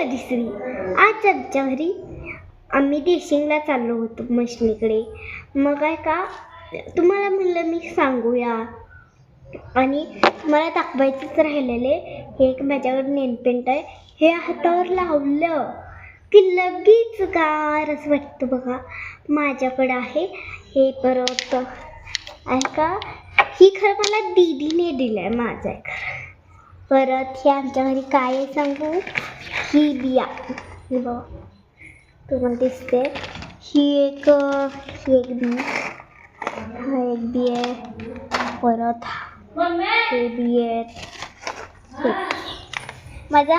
दुसरी. आज आमच्या घरी आम्ही देशिंगला चाललो होतो मशनीकडे. मग काय का तुम्हाला म्हणलं मी सांगूया. आणि मला दाखवायचंच राहिलेले. हे एक माझ्याकडे नेलपेंट आहे. हे हातावर लावलं की लगेच गार असं वाटतं बघा. माझ्याकडं आहे हे. परत आहे का ही खरं मला दीदीने दिलं आहे माझं आहे खरं. परत हे आमच्या घरी काय आहे सांगू. ही बिया ही बघ तुम्हाला दिसते. ही एक बी. हा एक बी आहे. परत हे बी आहेत. माझा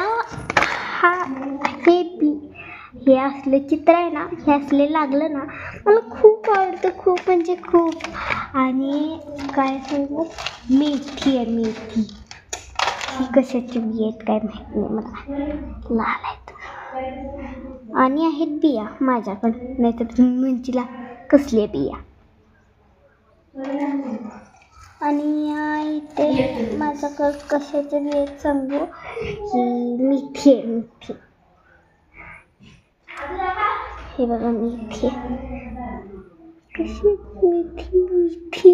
हा हे बी हे असले चित्र आहे ना. हे असले लागलं ना मला खूप आवडतं. खूप म्हणजे खूप. आणि काय सांगू मेथी आहे. मेथी ही कशाची बी आहेत काय माहीत नाही मला. लाल आहेत आणि आहेत बिया माझ्याकडे. नाहीतर तुम्ही म्हणशीला कसले बिया. आणि इथे माझ्याकडं कशाचे बी आहेत सांगू. ही मेथी आहे. मेथी हे बघा मेथी कशी मेथी मेथी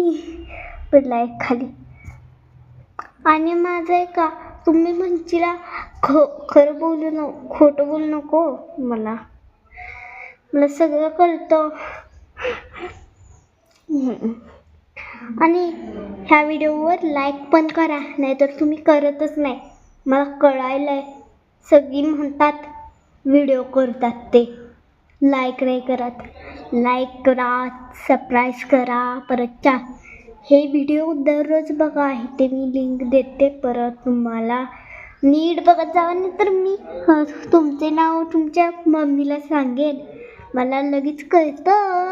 पडला आहे खाली. आणि माझं आहे का तुम्ही म्हणशीला खरं बोलू नको खोटं बोलू नको. मला सगळं कळतं. आणि ह्या व्हिडिओवर लाईक पण करा. नाहीतर तुम्ही करतच नाही. मला कळायलं आहे सगळी म्हणतात व्हिडिओ करतात ते लाईक नाही करत. लाईक करा, सबस्क्राईब करा. परत हे व्हिडिओ दररोज बघा. ते मी लिंक देते. परत तुम्हाला नीट बघत जावा. नाही तर मी तुमचे नाव तुमच्या मम्मीला सांगेन. मला लगेच कळतं.